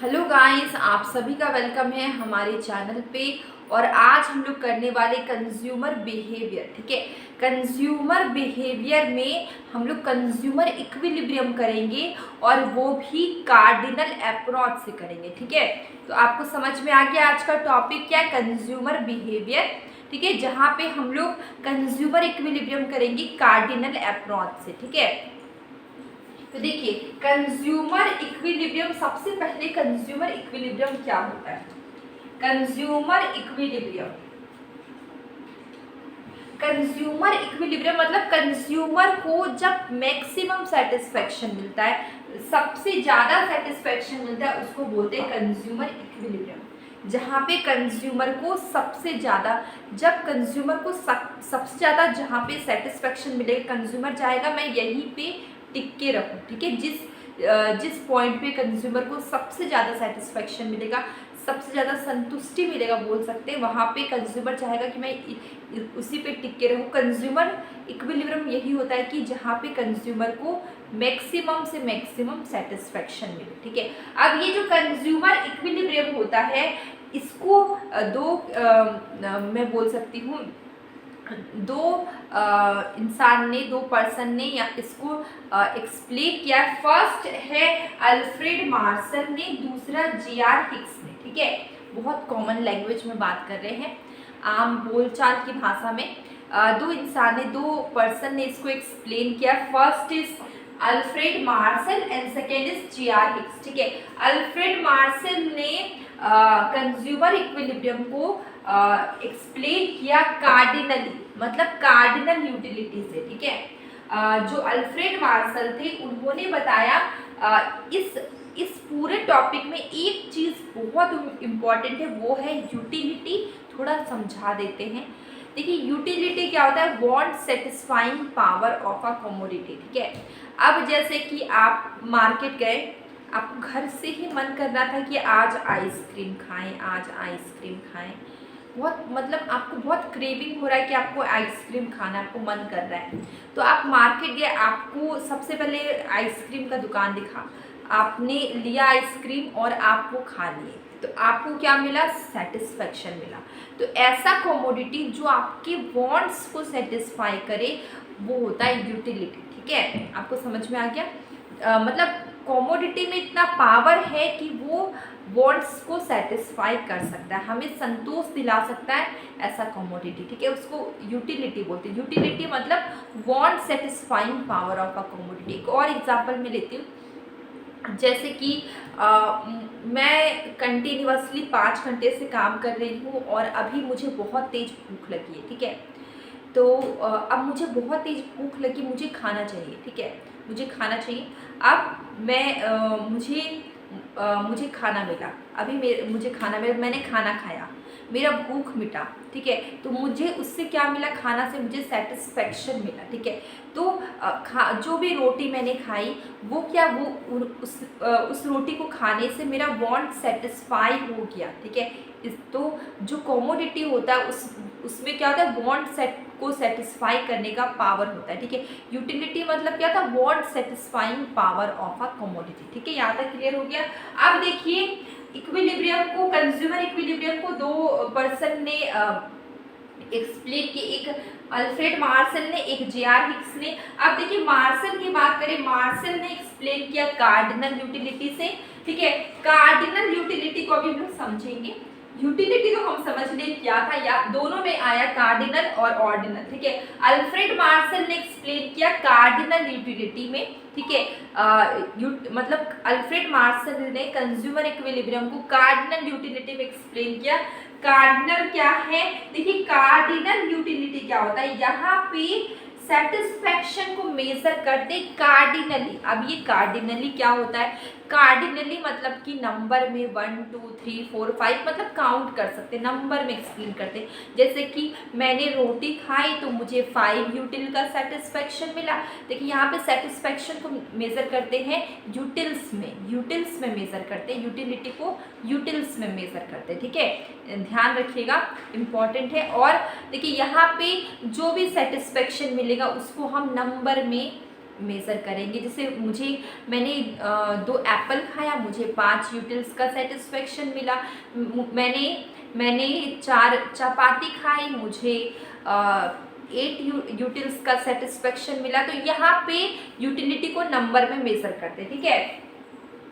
Hello guys, आप सभी का वेलकम है हमारे चैनल पे। और आज हम लोग करने वाले कंज्यूमर बिहेवियर। ठीक है, कंज्यूमर बिहेवियर में हम लोग कंज्यूमर इक्विलिब्रियम करेंगे और वो भी कार्डिनल अप्रोच से करेंगे। ठीक है, तो आपको समझ में आ गया आज का टॉपिक क्या है, कंज्यूमर बिहेवियर। ठीक है, जहाँ पे हम लोग कंज्यूमर इक्विलिब्रियम करेंगे कार्डिनल अप्रोच से। ठीक है, तो देखिए कंज्यूमर इक्विलिब्रियम, सबसे पहले कंज्यूमर इक्विलिब्रियम क्या होता है। कंज्यूमर इक्विलिब्रियम, कंज्यूमर इक्विलिब्रियम मतलब कंज्यूमर को जब मैक्सिमम सेटिस्फेक्शन मिलता है, सबसे ज्यादा सेटिस्फेक्शन मिलता है, उसको बोलते हैं कंज्यूमर इक्विलिब्रियम। जहाँ पे कंज्यूमर को सबसे ज्यादा, जब कंज्यूमर को सबसे ज्यादा जहाँ पे सेटिस्फेक्शन मिलेगा, कंज्यूमर चाहेगा मैं यहीं पे टिक के रखूँ। ठीक है, जिस पॉइंट पे कंज्यूमर को सबसे ज़्यादा सेटिस्फेक्शन मिलेगा, सबसे ज़्यादा संतुष्टि मिलेगा बोल सकते हैं, वहाँ पे कंज्यूमर चाहेगा कि मैं उसी पे टिक के रहूँ। कंज्यूमर इक्विलिब्रियम यही होता है कि जहाँ पे कंज्यूमर को मैक्सिमम से मैक्सिमम सेटिस्फेक्शन मिले। ठीक है, अब ये जो कंज्यूमर इक्विलिब्रियम होता है, इसको मैं बोल सकती हूँ दो इंसान ने, दो पर्सन ने या इसको एक्सप्लेन किया। फर्स्ट है अल्फ्रेड मार्शल ने, दूसरा J.R. हिक्स ने। ठीक है, बहुत कॉमन लैंग्वेज में बात कर रहे हैं, आम बोलचाल की भाषा में। दो इंसान ने, दो पर्सन ने इसको एक्सप्लेन किया। First is Alfred Marshall and second is J.R. Hicks. ठीक है, अल्फ्रेड मार्शल ने कंज्यूमर इक्विलिब्रियम को एक्सप्लेन किया कार्डिनली, मतलब कार्डिनल यूटिलिटी से। ठीक है, जो अल्फ्रेड मार्शल थे उन्होंने बताया इस पूरे टॉपिक में एक चीज बहुत इम्पॉर्टेंट है, वो है यूटिलिटी। थोड़ा समझा देते हैं। देखिए यूटिलिटी क्या होता है, want satisfying power of a commodity. ठीक है, अब जैसे कि आप मार्केट गए, आपको घर से ही मन कर रहा था कि आज आइसक्रीम खाएं, आज आइसक्रीम खाएं, बहुत मतलब आपको बहुत क्रेविंग हो रहा है कि आपको आइसक्रीम खाना, आपको मन कर रहा है, तो आप मार्केट गए, आपको सबसे पहले आइसक्रीम का दुकान दिखा, आपने लिया आइसक्रीम और आप वो खा लिए, तो आपको क्या मिला, सेटिस्फेक्शन मिला। तो ऐसा कमोडिटी जो आपके वांट्स को सेटिस्फाई करे, वो होता है यूटिलिटी। ठीक है, आपको समझ में आ गया। मतलब कमोडिटी में इतना पावर है कि वो वांट्स को सेटिस्फाई कर सकता है, हमें संतोष दिला सकता है, ऐसा कमोडिटी। ठीक है, उसको यूटिलिटी बोलते हैं। यूटिलिटी मतलब want satisfying power of a commodity. एक और एग्जांपल मैं लेती हूँ, जैसे कि मैं कंटिन्यूअसली 5 घंटे से काम कर रही हूँ और अभी मुझे बहुत तेज भूख लगी है। ठीक है, तो अब मुझे बहुत तेज भूख लगी, मुझे खाना चाहिए। ठीक है, मुझे खाना चाहिए। अब मुझे खाना मिला, अभी मुझे खाना मिला, मैंने खाना खाया, मेरा भूख मिटा। ठीक है, तो मुझे उससे क्या मिला, खाना से मुझे सेटिस्फेक्शन मिला। ठीक है, तो जो भी रोटी मैंने खाई, वो क्या, वो उस रोटी को खाने से मेरा वांट सेटिस्फाई हो गया। ठीक है, तो जो कमोडिटी होता है उसमें क्या होता है, वांट को सेटिस्फाई करने का पावर होता है। ठीक है, यूटिलिटी मतलब क्या था, want satisfying power of a commodity. ठीक है, यहाँ तक क्लियर हो गया। अब देखिए इक्विलिब्रियम को, कंज्यूमर इक्विलिब्रियम को दो पर्सन ने एक्सप्लेन किए, एक अल्फ्रेड मार्शल ने, एक J.R. हिक्स ने। अब देखिए मार्शल की बात करें, मार्शल ने एक्सप्लेन किया कार्डिनल यूटिलिटी से। ठीक है, कार्डिनल यूटिलिटी को अभी हम लोग समझेंगे। यूटिलिटी तो हम समझ लें क्या था, या दोनों में आया कार्डिनल और ऑर्डिनल। ठीक है, अल्फ्रेड मार्शल ने एक्सप्लेन किया कार्डिनल यूटिलिटी में। ठीक है, मतलब अल्फ्रेड मार्शल ने कंज्यूमर इक्विलिब्रियम को कार्डिनल यूटिलिटी में एक्सप्लेन किया। कार्डिनल क्या है, देखिए कार्डिनल यूटिलिटी क्या होता है, यहाँ पे सेटिस्फेक्शन को मेजर करते कार्डिनली। अब ये कार्डिनली क्या होता है, कार्डिनली मतलब कि नंबर में 1 2 3 4 5 मतलब काउंट कर सकते, नंबर में एक्सप्लेन करते। जैसे कि मैंने रोटी खाई तो मुझे 5 यूटिल का सेटिस्फेक्शन मिला। देखिए यहाँ पे सेटिस्फेक्शन को मेजर करते हैं यूटिल्स में मेजर करते हैं, यूटिलिटी को यूटिल्स में मेजर करते हैं। ठीक है, ध्यान रखिएगा, इम्पॉर्टेंट है। और देखिए यहाँ पे जो भी सेटिस्फेक्शन मिलेगा उसको हम नंबर में मेज़र करेंगे। जैसे मैंने 2 एप्पल खाया, मुझे 5 यूटिल्स का सेटिस्फेक्शन मिला। मैंने 4 चपाती खाई, मुझे 8 यूटिल्स का सेटिस्फेक्शन मिला। तो यहाँ पे यूटिलिटी को नंबर में मेज़र करते हैं, ठीक है।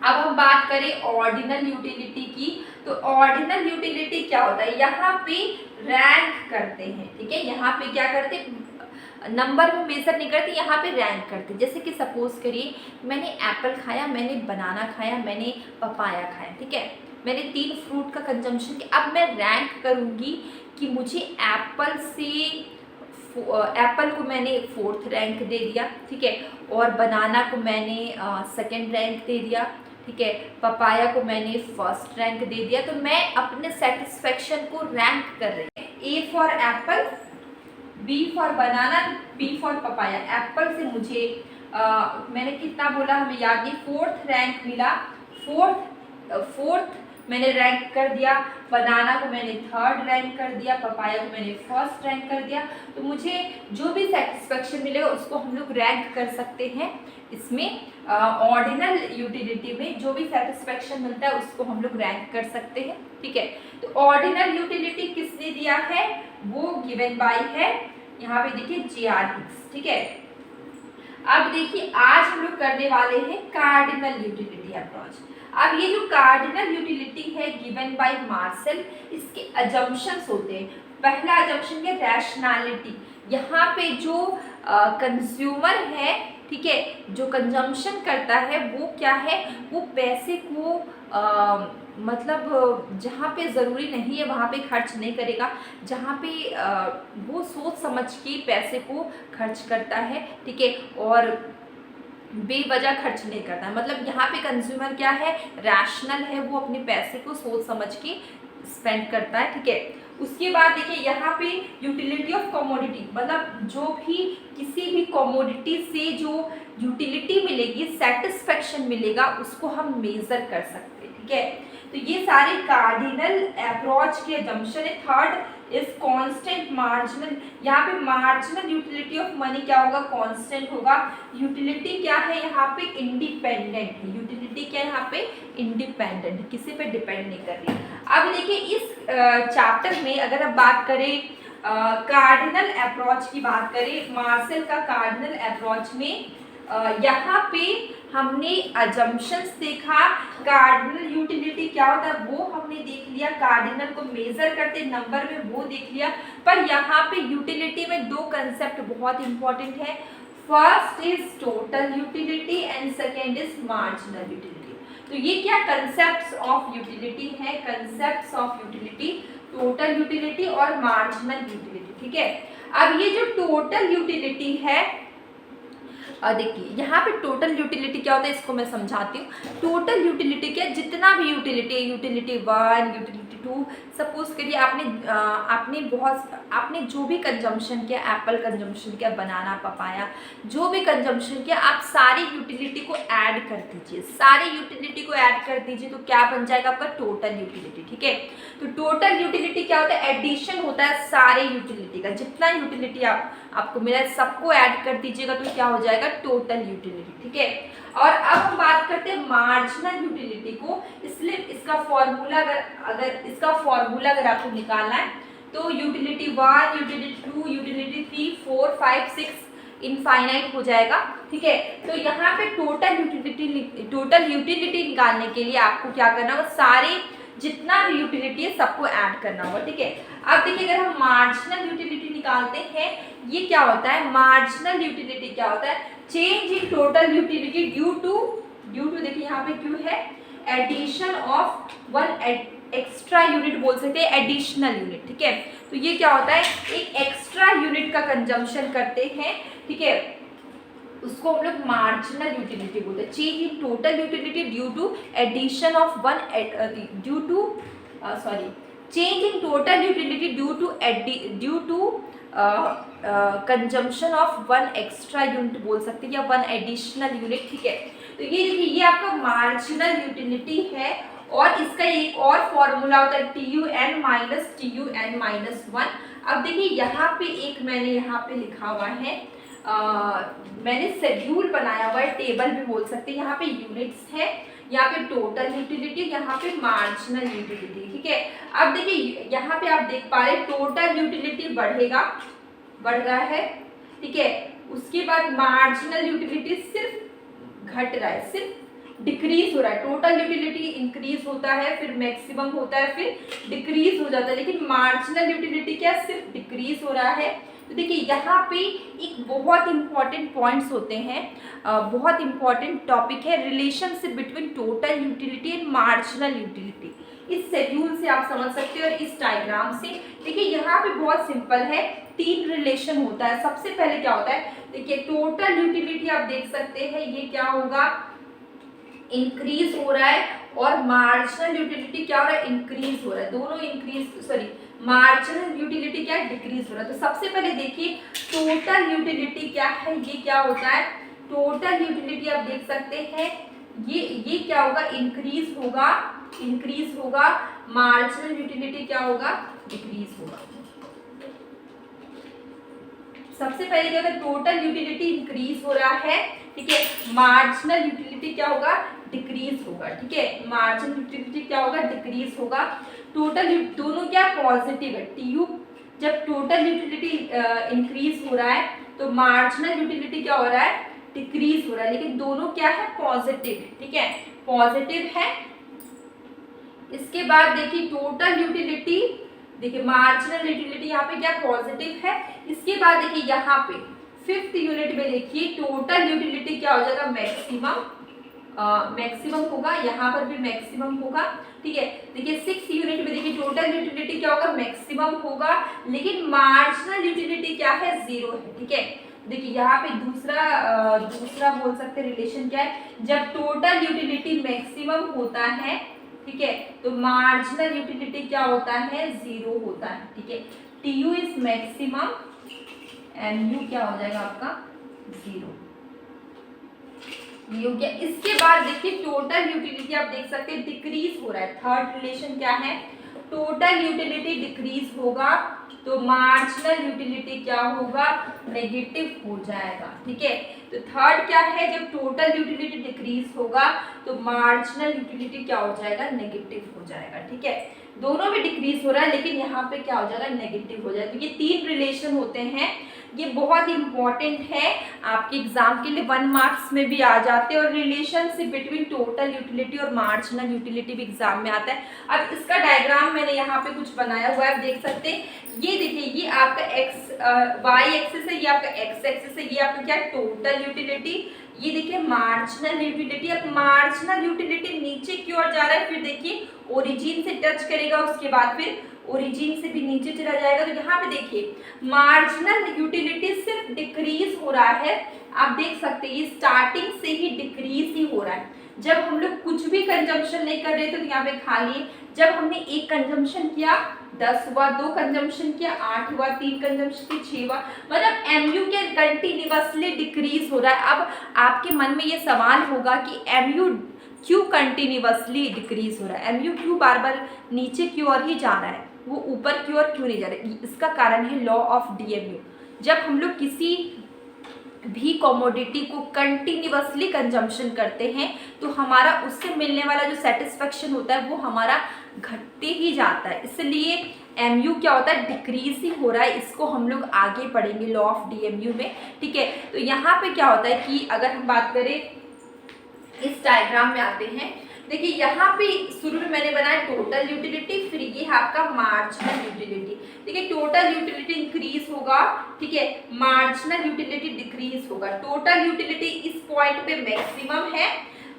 अब हम बात करें ऑर्डिनल यूटिलिटी की, तो ऑर्डिनल यूटिलिटी क्या होता है, यहाँ पे रैंक करते हैं, ठीक है। यहाँ पे क्या करते हैं, नंबर में मेजर नहीं करते, यहाँ पे रैंक करते। जैसे कि सपोज करिए मैंने एप्पल खाया, मैंने बनाना खाया, मैंने पपाया खाया, ठीक है। मैंने 3 फ्रूट का कंजम्पशन किया। अब मैं रैंक करूँगी कि मुझे एप्पल को मैंने 4th रैंक दे दिया, ठीक है, और बनाना को मैंने 2nd रैंक दे दिया, ठीक है, पपाया को मैंने 1st रैंक दे दिया। तो मैं अपने सेटिस्फेक्शन को रैंक कर रही हूँ। A for apple, B for banana, B for papaya. Apple से मुझे मैंने कितना बोला हमें याद नहीं, 4th रैंक मिला, 4th मैंने रैंक कर दिया। बनाना को मैंने 3rd रैंक कर दिया, पपाया को मैंने 1st रैंक कर दिया। तो मुझे जो भी सेटिस्फेक्शन मिलेगा उसको हम लोग रैंक कर सकते हैं। इसमें ऑर्डिनल यूटिलिटी में जो भी सेटिस्फेक्शन मिलता है उसको हम लोग रैंक कर सकते हैं, ठीक है। तो ऑर्डिनल यूटिलिटी किसने दिया है, वो गिवन बाय है, यहाँ पे देखिए जे.आर. हिक्स, ठीक है। अब देखिए आज हम लोग करने वाले हैं कार्डिनल यूटिलिटी अप्रोच। अब ये जो कार्डिनल यूटिलिटी है गिवन बाय मार्शल, इसके अजम्पशंस होते हैं। पहला अजम्पशन है रैशनैलिटी। यहाँ पे जो कंज्यूमर है, ठीक है, जो कंजम्पशन करता है वो क्या है, वो पैसे को मतलब जहाँ पे ज़रूरी नहीं है वहाँ पे खर्च नहीं करेगा, जहाँ पे वो सोच समझ के पैसे को खर्च करता है, ठीक है, और बेवजह खर्च नहीं करता है। मतलब यहाँ पे कंज्यूमर क्या है, रैशनल है, वो अपने पैसे को सोच समझ के स्पेंड करता है, ठीक है। उसके बाद देखिए यहाँ पे यूटिलिटी ऑफ कमोडिटी, मतलब जो भी किसी भी कमोडिटी से जो यूटिलिटी मिलेगी, सेटिस्फेक्शन मिलेगा, उसको हम मेजर कर सकते हैं, ठीक है। तो ये सारे कार्डिनल अप्रोच के जंक्शन है। Third is constant marginal. यहाँ पे मार्जिनल यूटिलिटी ऑफ मनी क्या होगा, कांस्टेंट होगा। यूटिलिटी क्या है यहाँ पे, इंडिपेंडेंट है। यूटिलिटी क्या है यहाँ पे, इंडिपेंडेंट, किसी पे डिपेंड नहीं कर रही। अब देखिए इस चैप्टर में अगर हम बात करें कार्डिनल अप्रोच की बात करें, मार्शल का कार्डिनल अप्रोच में यहाँ पे हमने अजम्पशंस देखा, कार्डिनल यूटिलिटी क्या होता है वो हमने देख लिया, कार्डिनल को मेजर करते नंबर में वो देख लिया। पर यहाँ पे यूटिलिटी में 2 कंसेप्ट बहुत इंपॉर्टेंट है। First is total utility and second is marginal utility. तो ये क्या कंसेप्ट्स ऑफ यूटिलिटी है, concepts of utility, total utility और मार्जिनल यूटिलिटी, ठीक है। अब ये जो टोटल यूटिलिटी है, देखिए यहाँ पे टोटल यूटिलिटी क्या होता है इसको मैं समझाती हूँ। टोटल यूटिलिटी क्या, जितना भी यूटिलिटी, यूटिलिटी 1, यूटिलिटी 2, सपोज करिए आपने जो भी कंजम्पशन किया, एप्पल कंजम्पशन किया, बनाना, पपाया, जो भी कंजम्पशन किया, आप सारी यूटिलिटी को ऐड कर दीजिए, सारी यूटिलिटी को ऐड कर दीजिए, तो क्या बन जाएगा आपका टोटल यूटिलिटी, ठीक है। तो टोटल यूटिलिटी क्या होता है, एडिशन होता है सारे यूटिलिटी का, जितना यूटिलिटी आपको मिला है सबको ऐड कर दीजिएगा तो क्या हो जाएगा टोटल यूटिलिटी, ठीक है। और अब हम बात करते हैं मार्जिनल यूटिलिटी को। इसलिए इसका फॉर्मूला अगर आपको निकालना है तो यूटिलिटी 1, यूटिलिटी 2, यूटिलिटी 3, 4, 5, 6 इनफाइनाइट हो जाएगा, ठीक है। तो यहाँ पे टोटल यूटिलिटी निकालने के लिए आपको क्या करना होगा, सारे जितना भी यूटिलिटी है सबको ऐड करना होगा, ठीक है। अब देखिए अगर हम मार्जिनल यूटिलिटी निकालते हैं, ये क्या होता है, मार्जिनल यूटिलिटी क्या होता है, change in total utility due to देखिए यहाँ पे क्यों है, एडिशन ऑफ 1 एक्स्ट्रा यूनिट बोल सकते हैं, एडिशनल यूनिट, ठीक है। तो ये क्या होता है, एक एक्स्ट्रा यूनिट का कंजम्पशन करते हैं, ठीक है, उसको हम लोग मार्जिनल यूटिलिटी बोलते हैं। Change in total utility due to addition of change in total utility due to consumption of 1 extra unit बोल सकते हैं, या 1 एडिशनल यूनिट, ठीक है। तो ये देखिए ये आपका मार्जिनल यूटिलिटी है, और इसका एक और फॉर्मूला होता है TUN - TUN - 1। अब देखिए यहाँ पे एक मैंने यहाँ पे लिखा हुआ है मैंने शेड्यूल बनाया हुआ है, टेबल भी बोल सकते हैं। यहाँ पे यूनिट्स है, यहाँ पे टोटल यूटिलिटी, यहाँ पे मार्जिनल यूटिलिटी, ठीक है। अब देखिए यहाँ पे आप देख पा रहे टोटल यूटिलिटी बढ़ रहा है, ठीक है। उसके बाद मार्जिनल यूटिलिटी सिर्फ घट रहा है, सिर्फ डिक्रीज हो रहा है। टोटल यूटिलिटी इंक्रीज होता है, फिर मैक्सिमम होता है, फिर डिक्रीज हो जाता है, लेकिन मार्जिनल यूटिलिटी क्या सिर्फ डिक्रीज हो रहा है। तो देखिए यहाँ पे एक बहुत इंपॉर्टेंट पॉइंट्स होते हैं, बहुत इंपॉर्टेंट टॉपिक है relationship between total utility and marginal utility. इस शेड्यूल से आप समझ सकते हो और इस डायग्राम से। देखिए यहाँ पे बहुत सिंपल है, 3 रिलेशन होता है। सबसे पहले क्या होता है, देखिए टोटल यूटिलिटी आप देख सकते हैं, ये क्या होगा, इंक्रीज हो रहा है, और मार्जिनल यूटिलिटी क्या हो रहा है, इंक्रीज हो रहा है। दोनों इंक्रीज, सॉरी मार्जिनल यूटिलिटी क्या है, डिक्रीज हो रहा है। तो सबसे पहले देखिए टोटल यूटिलिटी क्या है, ये क्या होता है, टोटल यूटिलिटी आप देख सकते हैं, ये क्या होगा, इंक्रीज होगा, मार्जिनल यूटिलिटी क्या होगा, डिक्रीज होगा। सबसे पहले क्या होगा, टोटल यूटिलिटी इंक्रीज हो रहा है, ठीक है। मार्जिनल यूटिलिटी क्या होगा, डिक्रीज होगा, ठीक है। मार्जिनल यूटिलिटी क्या होगा, डिक्रीज होगा। टोटल दोनों क्या पॉजिटिव है, टीयू जब टोटल यूटिलिटी इंक्रीज हो रहा है तो मार्जिनल यूटिलिटी क्या हो रहा है, डिक्रीज हो रहा है, लेकिन दोनों क्या है, पॉजिटिव है, ठीक है, पॉजिटिव है। इसके बाद देखिए टोटल यूटिलिटी, देखिए मार्जिनल यूटिलिटी यहाँ पे क्या पॉजिटिव है। इसके बाद देखिए यहाँ पे 5th यूनिट में देखिए टोटल यूटिलिटी क्या हो जाएगा, मैक्सिमम होगा, यहाँ पर भी मैक्सिमम होगा, ठीक है। देखिए 6th यूनिट में देखिए टोटल यूटिलिटी क्या होगा, मैक्सिमम होगा, लेकिन मार्जिनल यूटिलिटी क्या है, 0 है, ठीक है। देखिए यहाँ पे दूसरा बोल सकते रिलेशन क्या है, जब टोटल यूटिलिटी मैक्सिमम होता है, ठीक है, तो मार्जिनल यूटिलिटी क्या होता है, 0 होता है, ठीक है। टीयू इज मैक्सिमम, एमयू क्या हो जाएगा आपका, 0, ये हो गया। इसके बाद देखिए टोटल यूटिलिटी आप देख सकते हैं डिक्रीज हो रहा है। 3rd रिलेशन क्या है, टोटल यूटिलिटी डिक्रीज होगा तो मार्जिनल यूटिलिटी क्या होगा, नेगेटिव हो जाएगा, ठीक है। तो 3rd क्या है, जब टोटल यूटिलिटी डिक्रीज होगा तो मार्जिनल यूटिलिटी क्या हो जाएगा, नेगेटिव हो जाएगा, ठीक है। दोनों में डिक्रीज हो रहा है, लेकिन यहाँ पे क्या हो जाएगा, नेगेटिव हो जाएगा। तो ये 3 रिलेशन होते हैं, ये बहुत इंपॉर्टेंट है, आपके एग्जाम के लिए 1 मार्क्स में भी आ जाते हैं, और रिलेशनशिप बिटवीन टोटल यूटिलिटी और मार्जिनल यूटिलिटी भी एग्जाम में आता है। अब इसका डायग्राम मैंने यहाँ पे कुछ बनाया हुआ है, आप देख सकते हैं। ये देखिए, ये आपका वाई एक्सिस है, ये आपका एक्स एक्सिस है, ये आपका क्या है, टोटल यूटिलिटी, ये देखिए मार्जिनल यूटिलिटी। अब मार्जिनल यूटिलिटी नीचे की ओर जा रहा है, फिर देखिए ओरिजिन से टच करेगा, उसके बाद फिर ओरिजिन से भी नीचे चला जाएगा। तो यहाँ पे देखिए मार्जिनल यूटिलिटी सिर्फ डिक्रीज हो रहा है, आप देख सकते हैं ये स्टार्टिंग से ही डिक्रीज ही हो रहा है। जब हम लोग कुछ भी कंजम्पशन नहीं कर रहे थे तो यहाँ पे खाली, जब हमने 1 कंजम्पशन किया 10 हुआ, 2 कंजम्पशन किया 8 हुआ, 3 कंजम्पशन किया 6 हुआ, मतलब एमयू के कंटिन्यूअसली डिक्रीज हो रहा है। अब आपके मन में ये सवाल होगा कि एमयू क्यों कंटिन्यूअसली डिक्रीज हो रहा है, एमयू क्यों बार बार नीचे की ओर ही जा रहा है, वो ऊपर की ओर क्यों नहीं जा रहा है। इसका कारण है लॉ ऑफ डीएमयू। जब हम लोग किसी भी कमोडिटी को कंटिन्यूअसली कंजम्पशन करते हैं तो हमारा उससे मिलने वाला जो सेटिस्फेक्शन होता है वो हमारा घटते ही जाता है, इसलिए एमयू क्या होता है, डिक्रीज ही हो रहा है। इसको हम लोग आगे पढ़ेंगे लॉ ऑफ डीएमयू में, ठीक है। तो यहाँ पे क्या होता है कि अगर हम बात करें, इस डायग्राम में आते हैं, देखिए यहाँ पे शुरू में मैंने बनाया टोटल यूटिलिटी, फिर ये है आपका मार्जिनल यूटिलिटी। देखिए टोटल यूटिलिटी इंक्रीज होगा, ठीक है, मार्जिनल यूटिलिटी डिक्रीज होगा। टोटल यूटिलिटी इस पॉइंट पे मैक्सिमम है,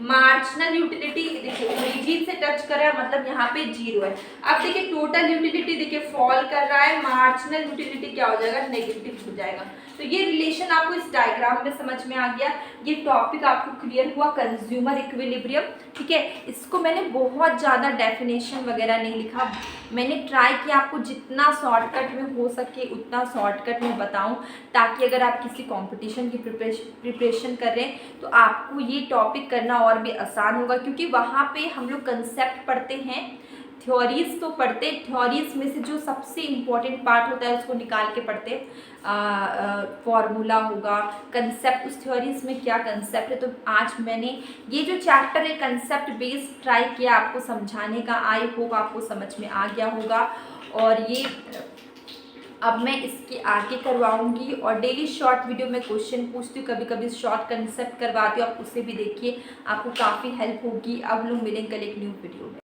मार्जिनल यूटिलिटी देखिए ओरिजिन से टच कर रहा है, मतलब यहाँ पे 0 है। अब देखिए टोटल यूटिलिटी देखिए फॉल कर रहा है, मार्जिनल यूटिलिटी क्या हो जाएगा, नेगेटिव हो जाएगा। तो ये रिलेशन आपको इस डायग्राम में समझ में आ गया, ये टॉपिक आपको क्लियर हुआ, कंज्यूमर इक्विलिब्रियम, ठीक है। इसको मैंने बहुत ज़्यादा डेफिनेशन वगैरह नहीं लिखा, मैंने ट्राई किया आपको जितना शॉर्टकट में हो सके उतना शॉर्टकट में बताऊं, ताकि अगर आप किसी कंपटीशन की प्रिपरेशन कर रहे हैं तो आपको ये टॉपिक करना और भी आसान होगा, क्योंकि वहाँ पे हम लोग कंसेप्ट पढ़ते हैं, थ्योरीज तो पढ़ते, थ्योरीज में से जो सबसे इम्पोर्टेंट पार्ट होता है उसको निकाल के पढ़ते, फॉर्मूला होगा, कंसेप्ट, उस थ्योरीज में क्या कंसेप्ट है। तो आज मैंने ये जो चैप्टर है कंसेप्ट बेस्ड ट्राई किया आपको समझाने का, आई होप आपको समझ में आ गया होगा। और ये अब मैं इसके आगे करवाऊंगी और डेली शॉर्ट वीडियो में क्वेश्चन पूछती हूँ, कभी कभी शॉर्ट कंसेप्ट करवाती हूँ, आप उसे भी देखिए, आपको काफ़ी हेल्प होगी। अब लोग मिलेंगे कल एक न्यू वीडियो में।